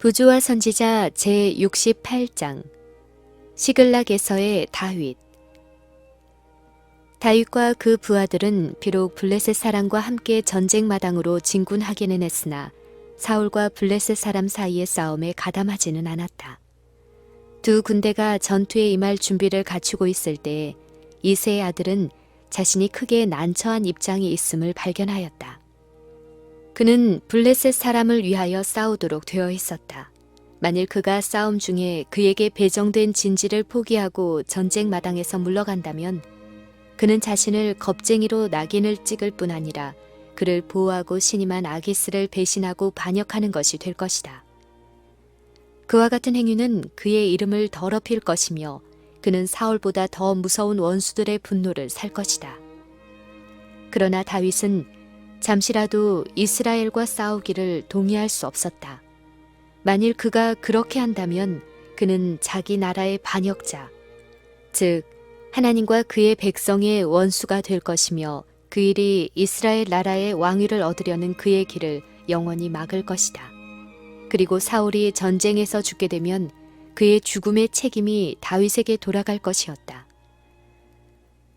부조와 선지자 제68장 시글락에서의 다윗. 다윗과 그 부하들은 비록 블레셋 사람과 함께 전쟁 마당으로 진군하기는 했으나 사울과 블레셋 사람 사이의 싸움에 가담하지는 않았다. 두 군대가 전투에 임할 준비를 갖추고 있을 때 이새의 아들은 자신이 크게 난처한 입장이 있음을 발견하였다. 그는 블레셋 사람을 위하여 싸우도록 되어 있었다. 만일 그가 싸움 중에 그에게 배정된 진지를 포기하고 전쟁 마당에서 물러간다면 그는 자신을 겁쟁이로 낙인을 찍을 뿐 아니라 그를 보호하고 신임한 아기스를 배신하고 반역하는 것이 될 것이다. 그와 같은 행위는 그의 이름을 더럽힐 것이며 그는 사울보다 더 무서운 원수들의 분노를 살 것이다. 그러나 다윗은 잠시라도 이스라엘과 싸우기를 동의할 수 없었다. 만일 그가 그렇게 한다면 그는 자기 나라의 반역자, 즉 하나님과 그의 백성의 원수가 될 것이며 그 일이 이스라엘 나라의 왕위를 얻으려는 그의 길을 영원히 막을 것이다. 그리고 사울이 전쟁에서 죽게 되면 그의 죽음의 책임이 다윗에게 돌아갈 것이었다.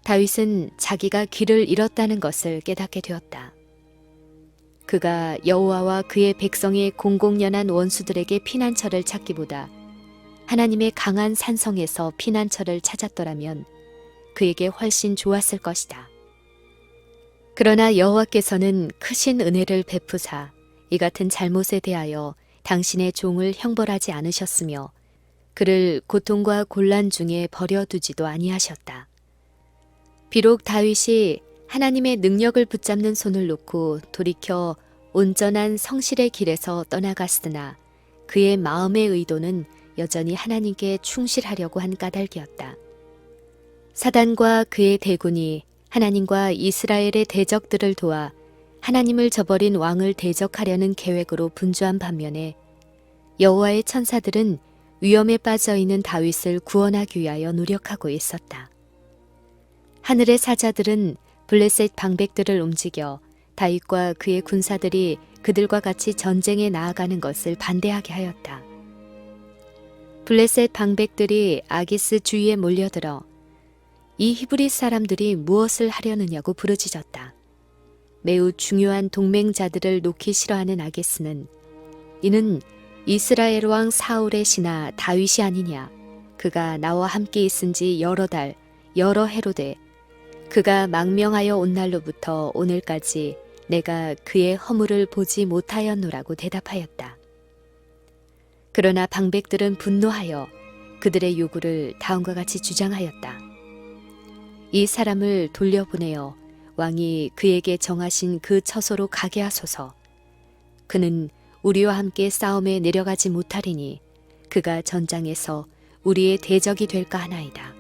다윗은 자기가 길을 잃었다는 것을 깨닫게 되었다. 그가 여호와와 그의 백성의 공공연한 원수들에게 피난처를 찾기보다 하나님의 강한 산성에서 피난처를 찾았더라면 그에게 훨씬 좋았을 것이다. 그러나 여호와께서는 크신 은혜를 베푸사 이 같은 잘못에 대하여 당신의 종을 형벌하지 않으셨으며 그를 고통과 곤란 중에 버려두지도 아니하셨다. 비록 다윗이 하나님의 능력을 붙잡는 손을 놓고 돌이켜 온전한 성실의 길에서 떠나갔으나 그의 마음의 의도는 여전히 하나님께 충실하려고 한 까닭이었다. 사단과 그의 대군이 하나님과 이스라엘의 대적들을 도와 하나님을 저버린 왕을 대적하려는 계획으로 분주한 반면에 여호와의 천사들은 위험에 빠져 있는 다윗을 구원하기 위하여 노력하고 있었다. 하늘의 사자들은 블레셋 방백들을 움직여 다윗과 그의 군사들이 그들과 같이 전쟁에 나아가는 것을 반대하게 하였다. 블레셋 방백들이 아기스 주위에 몰려들어 이 히브리 사람들이 무엇을 하려느냐고 부르짖었다. 매우 중요한 동맹자들을 놓기 싫어하는 아기스는 이는 이스라엘 왕 사울의 신하 다윗이 아니냐. 그가 나와 함께 있은 지 여러 달, 여러 해로 돼 그가 망명하여 온 날로부터 오늘까지 내가 그의 허물을 보지 못하였노라고 대답하였다. 그러나 방백들은 분노하여 그들의 요구를 다음과 같이 주장하였다. 이 사람을 돌려보내어 왕이 그에게 정하신 그 처소로 가게 하소서. 그는 우리와 함께 싸움에 내려가지 못하리니 그가 전장에서 우리의 대적이 될까 하나이다.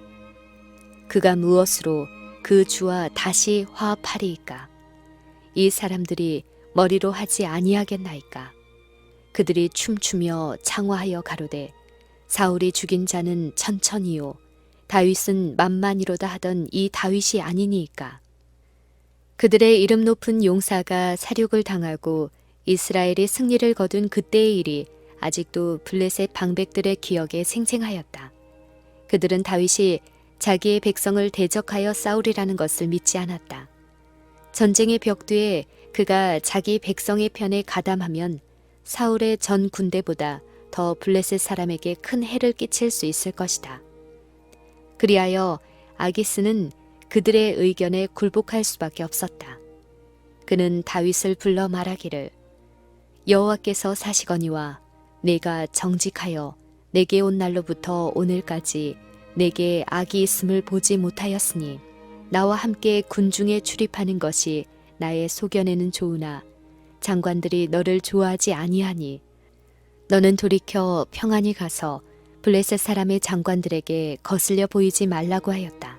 그가 무엇으로 그 주와 다시 화합하리이까? 이 사람들이 머리로 하지 아니하겠나이까? 그들이 춤추며 창화하여 가로되 사울이 죽인 자는 천천히요 다윗은 만만이로다 하던 이 다윗이 아니니이까? 그들의 이름 높은 용사가 사륙을 당하고 이스라엘이 승리를 거둔 그때의 일이 아직도 블레셋 방백들의 기억에 생생하였다. 그들은 다윗이 자기의 백성을 대적하여 싸우리라는 것을 믿지 않았다. 전쟁의 벽두에 그가 자기 백성의 편에 가담하면 사울의 전 군대보다 더 블레셋 사람에게 큰 해를 끼칠 수 있을 것이다. 그리하여 아기스는 그들의 의견에 굴복할 수밖에 없었다. 그는 다윗을 불러 말하기를 여호와께서 사시거니와 내가 정직하여 내게 온 날로부터 오늘까지 내게 악이 있음을 보지 못하였으니 나와 함께 군중에 출입하는 것이 나의 소견에는 좋으나 장관들이 너를 좋아하지 아니하니 너는 돌이켜 평안히 가서 블레셋 사람의 장관들에게 거슬려 보이지 말라고 하였다.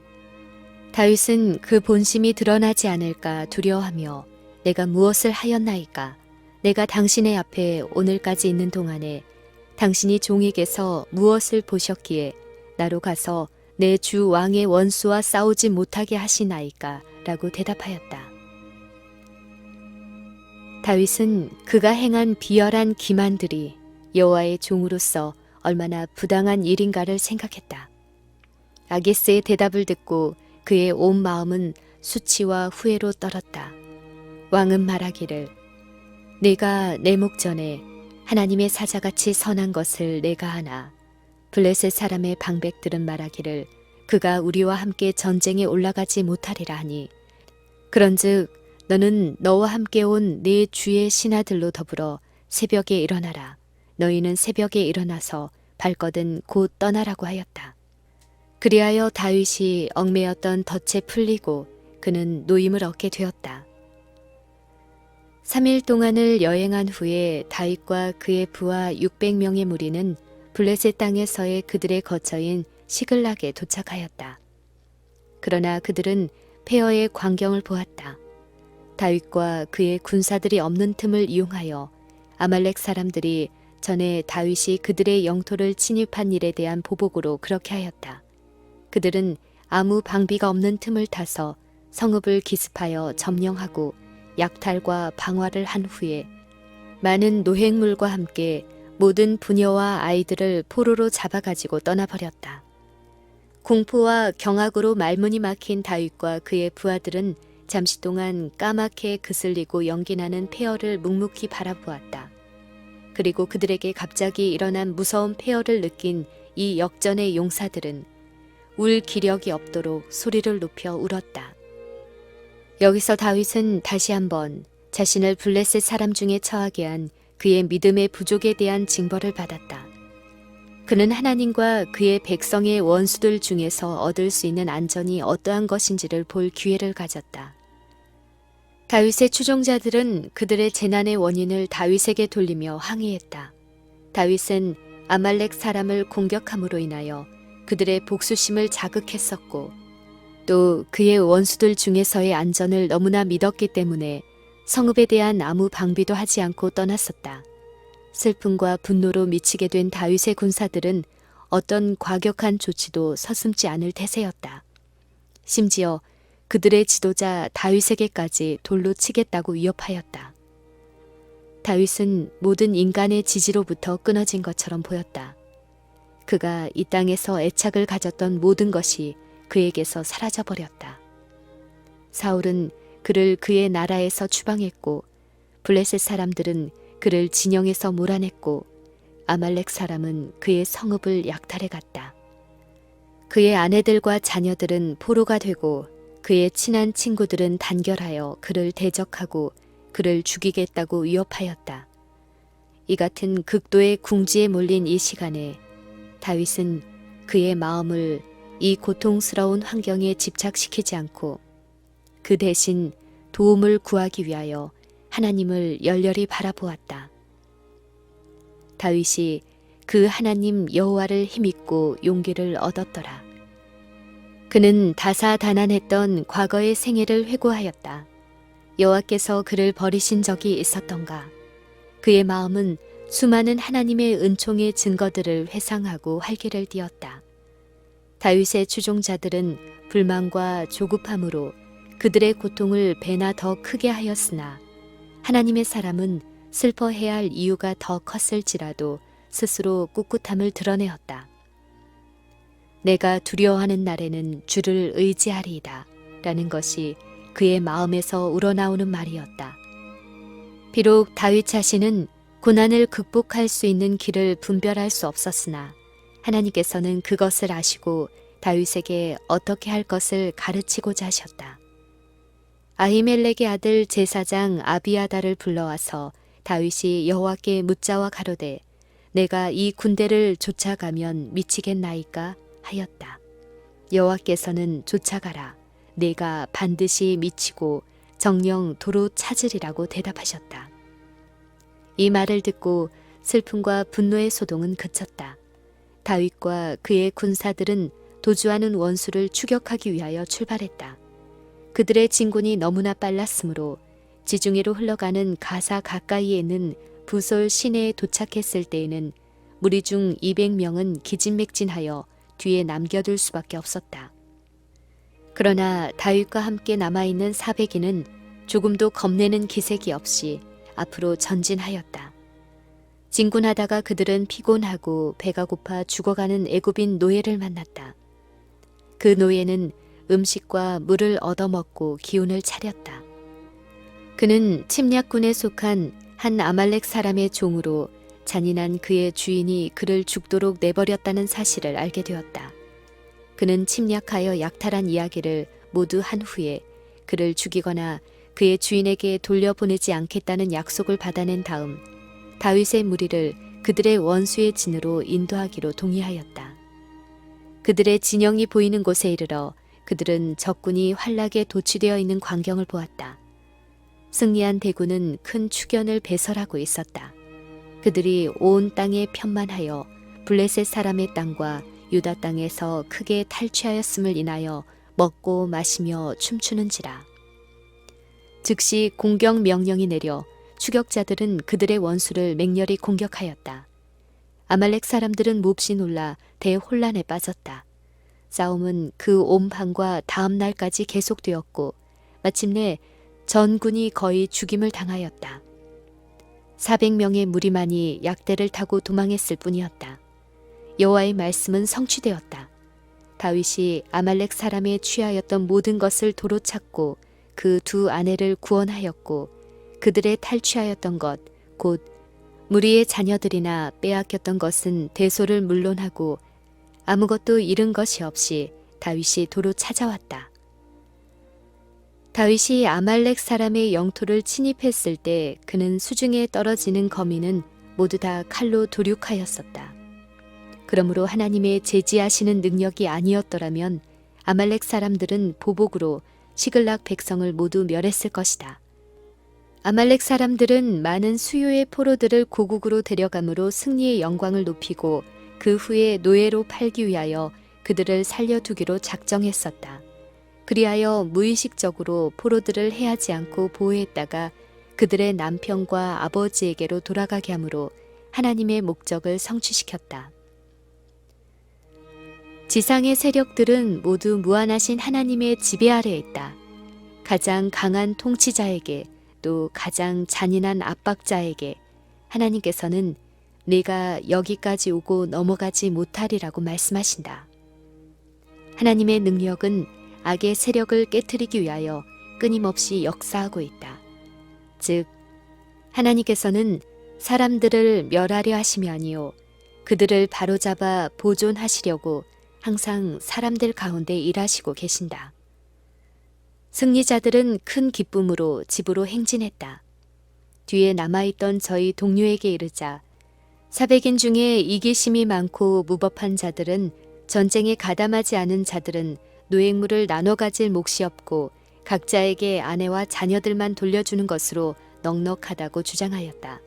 다윗은 그 본심이 드러나지 않을까 두려워하며 내가 무엇을 하였나이까? 내가 당신의 앞에 오늘까지 있는 동안에 당신이 종에게서 무엇을 보셨기에 나로 가서 내 주 왕의 원수와 싸우지 못하게 하시나이까? 라고 대답하였다. 다윗은 그가 행한 비열한 기만들이 여호와의 종으로서 얼마나 부당한 일인가를 생각했다. 아기스의 대답을 듣고 그의 온 마음은 수치와 후회로 떨었다. 왕은 말하기를 내가 내 목전에 하나님의 사자같이 선한 것을 내가 하나 블레셋 사람의 방백들은 말하기를 그가 우리와 함께 전쟁에 올라가지 못하리라 하니 그런즉 너는 너와 함께 온 네 주의 신하들로 더불어 새벽에 일어나라. 너희는 새벽에 일어나서 발거든 곧 떠나라고 하였다. 그리하여 다윗이 얽매였던 덫에 풀리고 그는 노임을 얻게 되었다. 3일 동안을 여행한 후에 다윗과 그의 부하 600명의 무리는 블레셋 땅에서의 그들의 거처인 시글락에 도착하였다. 그러나 그들은 폐허의 광경을 보았다. 다윗과 그의 군사들이 없는 틈을 이용하여 아말렉 사람들이 전에 다윗이 그들의 영토를 침입한 일에 대한 보복으로 그렇게 하였다. 그들은 아무 방비가 없는 틈을 타서 성읍을 기습하여 점령하고 약탈과 방화를 한 후에 많은 노획물과 함께 모든 부녀와 아이들을 포로로 잡아가지고 떠나버렸다. 공포와 경악으로 말문이 막힌 다윗과 그의 부하들은 잠시 동안 까맣게 그슬리고 연기나는 폐허를 묵묵히 바라보았다. 그리고 그들에게 갑자기 일어난 무서운 폐허를 느낀 이 역전의 용사들은 울 기력이 없도록 소리를 높여 울었다. 여기서 다윗은 다시 한번 자신을 블레셋 사람 중에 처하게 한 그의 믿음의 부족에 대한 징벌을 받았다. 그는 하나님과 그의 백성의 원수들 중에서 얻을 수 있는 안전이 어떠한 것인지를 볼 기회를 가졌다. 다윗의 추종자들은 그들의 재난의 원인을 다윗에게 돌리며 항의했다. 다윗은 아말렉 사람을 공격함으로 인하여 그들의 복수심을 자극했었고 또 그의 원수들 중에서의 안전을 너무나 믿었기 때문에 성읍에 대한 아무 방비도 하지 않고 떠났었다. 슬픔과 분노로 미치게 된 다윗의 군사들은 어떤 과격한 조치도 서슴지 않을 태세였다. 심지어 그들의 지도자 다윗에게까지 돌로 치겠다고 위협하였다. 다윗은 모든 인간의 지지로부터 끊어진 것처럼 보였다. 그가 이 땅에서 애착을 가졌던 모든 것이 그에게서 사라져버렸다. 사울은 그를 그의 나라에서 추방했고 블레셋 사람들은 그를 진영에서 몰아냈고 아말렉 사람은 그의 성읍을 약탈해 갔다. 그의 아내들과 자녀들은 포로가 되고 그의 친한 친구들은 단결하여 그를 대적하고 그를 죽이겠다고 위협하였다. 이 같은 극도의 궁지에 몰린 이 시간에 다윗은 그의 마음을 이 고통스러운 환경에 집착시키지 않고 그 대신 도움을 구하기 위하여 하나님을 열렬히 바라보았다. 다윗이 그 하나님 여호와를 힘입고 용기를 얻었더라. 그는 다사다난했던 과거의 생애를 회고하였다. 여호와께서 그를 버리신 적이 있었던가. 그의 마음은 수많은 하나님의 은총의 증거들을 회상하고 활기를 띠었다. 다윗의 추종자들은 불만과 조급함으로 그들의 고통을 배나 더 크게 하였으나 하나님의 사람은 슬퍼해야 할 이유가 더 컸을지라도 스스로 꿋꿋함을 드러내었다. 내가 두려워하는 날에는 주를 의지하리이다 라는 것이 그의 마음에서 우러나오는 말이었다. 비록 다윗 자신은 고난을 극복할 수 있는 길을 분별할 수 없었으나 하나님께서는 그것을 아시고 다윗에게 어떻게 할 것을 가르치고자 하셨다. 아히멜렉의 아들 제사장 아비아다를 불러와서 다윗이 여호와께 묻자와 가로되 내가 이 군대를 쫓아가면 미치겠나이까 하였다. 여호와께서는 쫓아가라. 내가 반드시 미치고 정령 도로 찾으리라고 대답하셨다. 이 말을 듣고 슬픔과 분노의 소동은 그쳤다. 다윗과 그의 군사들은 도주하는 원수를 추격하기 위하여 출발했다. 그들의 진군이 너무나 빨랐으므로 지중해로 흘러가는 가사 가까이에 있는 부솔 시내에 도착했을 때에는 무리 중 200명은 기진맥진하여 뒤에 남겨둘 수밖에 없었다. 그러나 다윗과 함께 남아있는 400인은 조금도 겁내는 기색이 없이 앞으로 전진하였다. 진군하다가 그들은 피곤하고 배가 고파 죽어가는 애굽인 노예를 만났다. 그 노예는 음식과 물을 얻어먹고 기운을 차렸다. 그는 침략군에 속한 한 아말렉 사람의 종으로 잔인한 그의 주인이 그를 죽도록 내버렸다는 사실을 알게 되었다. 그는 침략하여 약탈한 이야기를 모두 한 후에 그를 죽이거나 그의 주인에게 돌려보내지 않겠다는 약속을 받아낸 다음 다윗의 무리를 그들의 원수의 진으로 인도하기로 동의하였다. 그들의 진영이 보이는 곳에 이르러 그들은 적군이 활락에 도취되어 있는 광경을 보았다. 승리한 대군은 큰 추견을 배설하고 있었다. 그들이 온 땅에 편만하여 블레셋 사람의 땅과 유다 땅에서 크게 탈취하였음을 인하여 먹고 마시며 춤추는지라. 즉시 공격 명령이 내려 추격자들은 그들의 원수를 맹렬히 공격하였다. 아말렉 사람들은 몹시 놀라 대혼란에 빠졌다. 싸움은 그 온 밤과 다음 날까지 계속되었고 마침내 전군이 거의 죽임을 당하였다. 400명의 무리만이 약대를 타고 도망했을 뿐이었다. 여호와의 말씀은 성취되었다. 다윗이 아말렉 사람에 취하였던 모든 것을 도로 찾고 그 두 아내를 구원하였고 그들의 탈취하였던 것 곧 무리의 자녀들이나 빼앗겼던 것은 대소를 물론하고 아무것도 잃은 것이 없이 다윗이 도로 찾아왔다. 다윗이 아말렉 사람의 영토를 침입했을 때 그는 수중에 떨어지는 거민은 모두 다 칼로 도륙하였었다. 그러므로 하나님의 제지하시는 능력이 아니었더라면 아말렉 사람들은 보복으로 시글락 백성을 모두 멸했을 것이다. 아말렉 사람들은 많은 수요의 포로들을 고국으로 데려감으로 승리의 영광을 높이고 그 후에 노예로 팔기 위하여 그들을 살려두기로 작정했었다. 그리하여 무의식적으로 포로들을 해하지 않고 보호했다가 그들의 남편과 아버지에게로 돌아가게 함으로 하나님의 목적을 성취시켰다. 지상의 세력들은 모두 무한하신 하나님의 지배 아래에 있다. 가장 강한 통치자에게 또 가장 잔인한 압박자에게 하나님께서는 네가 여기까지 오고 넘어가지 못하리라고 말씀하신다. 하나님의 능력은 악의 세력을 깨트리기 위하여 끊임없이 역사하고 있다. 즉 하나님께서는 사람들을 멸하려 하심이 아니요 그들을 바로잡아 보존하시려고 항상 사람들 가운데 일하시고 계신다. 승리자들은 큰 기쁨으로 집으로 행진했다. 뒤에 남아있던 저희 동료에게 이르자 400인 중에 이기심이 많고 무법한 자들은 전쟁에 가담하지 않은 자들은 노획물을 나눠 가질 몫이 없고 각자에게 아내와 자녀들만 돌려주는 것으로 넉넉하다고 주장하였다.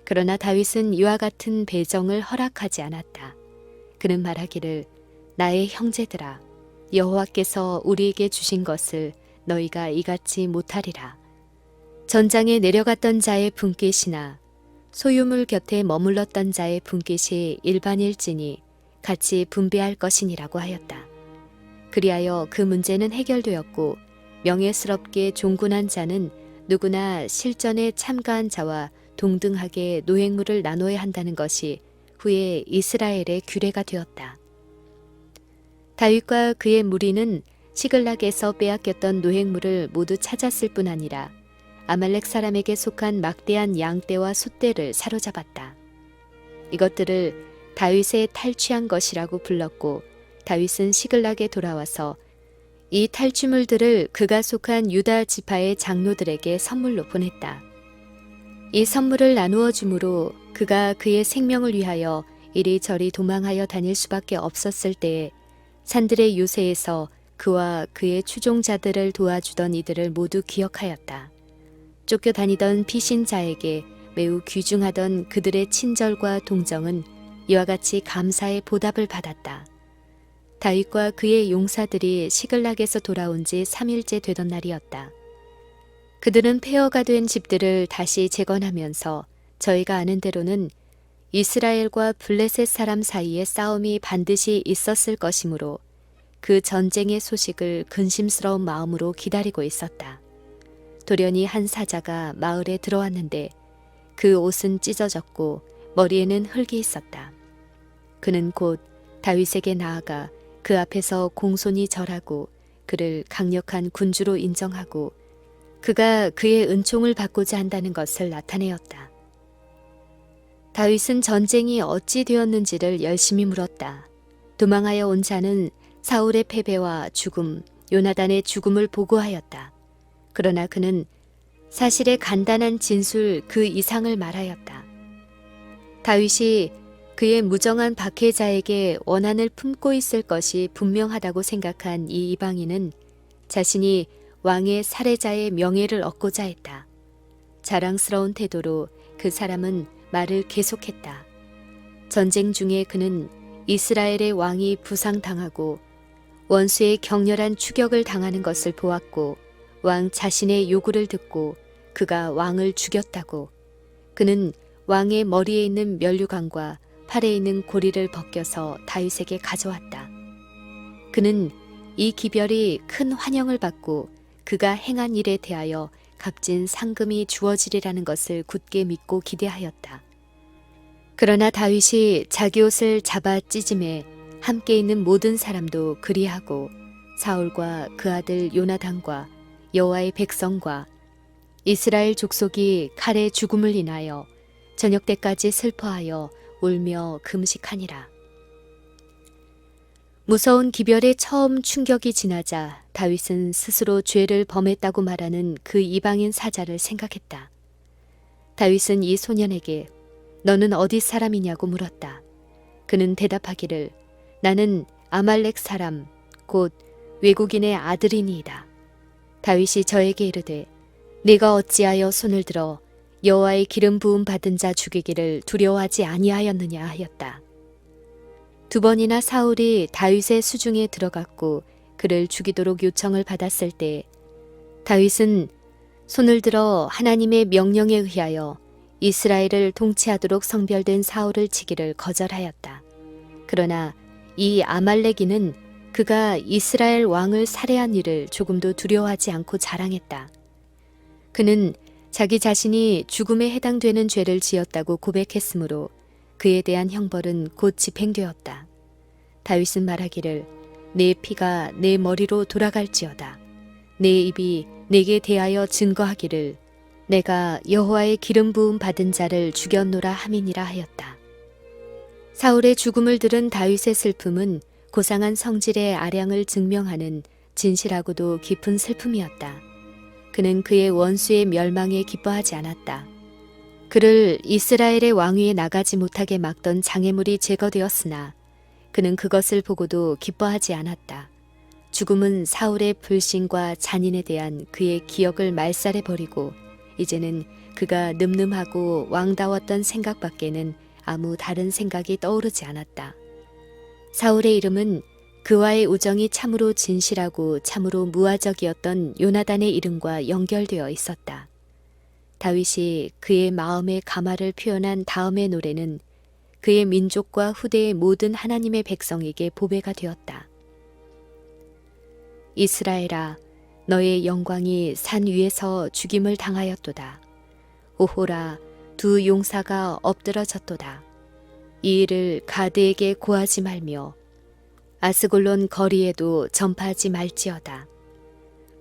그러나 다윗은 이와 같은 배정을 허락하지 않았다. 그는 말하기를 나의 형제들아 여호와께서 우리에게 주신 것을 너희가 이같이 못하리라. 전장에 내려갔던 자의 분깃이나 소유물 곁에 머물렀던 자의 분깃이 일반일지니 같이 분배할 것이니라고 하였다. 그리하여 그 문제는 해결되었고 명예스럽게 종군한 자는 누구나 실전에 참가한 자와 동등하게 노획물을 나눠야 한다는 것이 후에 이스라엘의 규례가 되었다. 다윗과 그의 무리는 시글락에서 빼앗겼던 노획물을 모두 찾았을 뿐 아니라 아말렉 사람에게 속한 막대한 양떼와 숫떼를 사로잡았다. 이것들을 다윗의 탈취한 것이라고 불렀고 다윗은 시글락에 돌아와서 이 탈취물들을 그가 속한 유다 지파의 장로들에게 선물로 보냈다. 이 선물을 나누어 주므로 그가 그의 생명을 위하여 이리저리 도망하여 다닐 수밖에 없었을 때에 산들의 요새에서 그와 그의 추종자들을 도와주던 이들을 모두 기억하였다. 쫓겨다니던 피신자에게 매우 귀중하던 그들의 친절과 동정은 이와 같이 감사의 보답을 받았다. 다윗과 그의 용사들이 시글락에서 돌아온 지 3일째 되던 날이었다. 그들은 폐허가 된 집들을 다시 재건하면서 저희가 아는 대로는 이스라엘과 블레셋 사람 사이에 싸움이 반드시 있었을 것이므로 그 전쟁의 소식을 근심스러운 마음으로 기다리고 있었다. 돌연히 한 사자가 마을에 들어왔는데 그 옷은 찢어졌고 머리에는 흙이 있었다. 그는 곧 다윗에게 나아가 그 앞에서 공손히 절하고 그를 강력한 군주로 인정하고 그가 그의 은총을 받고자 한다는 것을 나타내었다. 다윗은 전쟁이 어찌 되었는지를 열심히 물었다. 도망하여 온 자는 사울의 패배와 죽음, 요나단의 죽음을 보고하였다. 그러나 그는 사실의 간단한 진술 그 이상을 말하였다. 다윗이 그의 무정한 박해자에게 원한을 품고 있을 것이 분명하다고 생각한 이 이방인은 자신이 왕의 살해자의 명예를 얻고자 했다. 자랑스러운 태도로 그 사람은 말을 계속했다. 전쟁 중에 그는 이스라엘의 왕이 부상당하고 원수의 격렬한 추격을 당하는 것을 보았고 왕 자신의 요구를 듣고 그가 왕을 죽였다고. 그는 왕의 머리에 있는 면류관과 팔에 있는 고리를 벗겨서 다윗에게 가져왔다. 그는 이 기별이 큰 환영을 받고 그가 행한 일에 대하여 값진 상금이 주어지리라는 것을 굳게 믿고 기대하였다. 그러나 다윗이 자기 옷을 잡아 찢음에 함께 있는 모든 사람도 그리하고 사울과 그 아들 요나단과 여호와의 백성과 이스라엘 족속이 칼의 죽음을 인하여 저녁 때까지 슬퍼하여 울며 금식하니라. 무서운 기별의 처음 충격이 지나자 다윗은 스스로 죄를 범했다고 말하는 그 이방인 사자를 생각했다. 다윗은 이 소년에게 너는 어디 사람이냐고 물었다. 그는 대답하기를 나는 아말렉 사람 곧 외국인의 아들이니이다. 다윗이 저에게 이르되 네가 어찌하여 손을 들어 여호와의 기름 부음 받은 자 죽이기를 두려워하지 아니하였느냐 하였다. 두 번이나 사울이 다윗의 수중에 들어갔고 그를 죽이도록 요청을 받았을 때 다윗은 손을 들어 하나님의 명령에 의하여 이스라엘을 통치하도록 성별된 사울을 치기를 거절하였다. 그러나 이 아말렉인은 그가 이스라엘 왕을 살해한 일을 조금도 두려워하지 않고 자랑했다. 그는 자기 자신이 죽음에 해당되는 죄를 지었다고 고백했으므로 그에 대한 형벌은 곧 집행되었다. 다윗은 말하기를 내 피가 내 머리로 돌아갈지어다. 내 입이 내게 대하여 증거하기를 내가 여호와의 기름 부음 받은 자를 죽였노라 함이니라 하였다. 사울의 죽음을 들은 다윗의 슬픔은 고상한 성질의 아량을 증명하는 진실하고도 깊은 슬픔이었다. 그는 그의 원수의 멸망에 기뻐하지 않았다. 그를 이스라엘의 왕위에 나가지 못하게 막던 장애물이 제거되었으나 그는 그것을 보고도 기뻐하지 않았다. 죽음은 사울의 불신과 잔인에 대한 그의 기억을 말살해버리고 이제는 그가 늠름하고 왕다웠던 생각밖에는 아무 다른 생각이 떠오르지 않았다. 사울의 이름은 그와의 우정이 참으로 진실하고 참으로 무화적이었던 요나단의 이름과 연결되어 있었다. 다윗이 그의 마음의 감화를 표현한 다음의 노래는 그의 민족과 후대의 모든 하나님의 백성에게 보배가 되었다. 이스라엘아, 너의 영광이 산 위에서 죽임을 당하였도다. 오호라, 두 용사가 엎드러졌도다. 이 일을 가드에게 고하지 말며 아스골론 거리에도 전파하지 말지어다.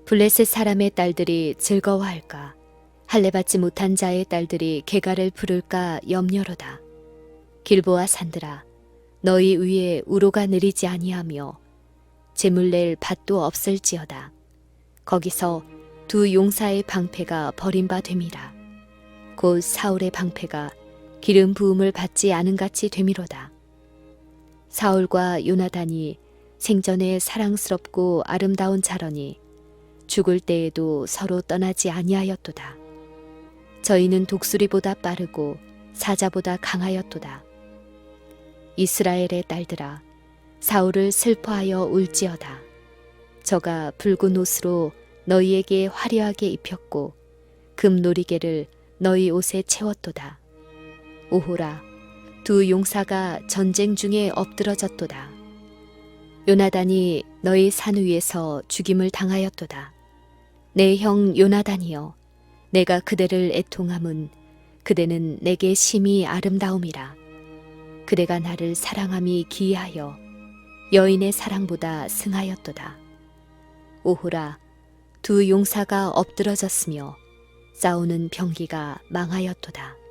블레셋 사람의 딸들이 즐거워할까? 할례받지 못한 자의 딸들이 개가를 부를까 염려로다. 길보아 산들아, 너희 위에 우로가 내리지 아니하며 재물 낼 밭도 없을지어다. 거기서 두 용사의 방패가 버린 바 됨이라. 곧 사울의 방패가 기름 부음을 받지 않은같이 되미로다. 사울과 요나단이 생전에 사랑스럽고 아름다운 자러니 죽을 때에도 서로 떠나지 아니하였도다. 저희는 독수리보다 빠르고 사자보다 강하였도다. 이스라엘의 딸들아, 사울을 슬퍼하여 울지어다. 저가 붉은 옷으로 너희에게 화려하게 입혔고 금 놀이개를 너희 옷에 채웠도다. 오호라, 두 용사가 전쟁 중에 엎드러졌도다. 요나단이 너희 산 위에서 죽임을 당하였도다. 내 형 요나단이여, 내가 그대를 애통함은 그대는 내게 심히 아름다움이라. 그대가 나를 사랑함이 기이하여 여인의 사랑보다 승하였도다. 오호라, 두 용사가 엎드러졌으며 싸우는 병기가 망하였도다.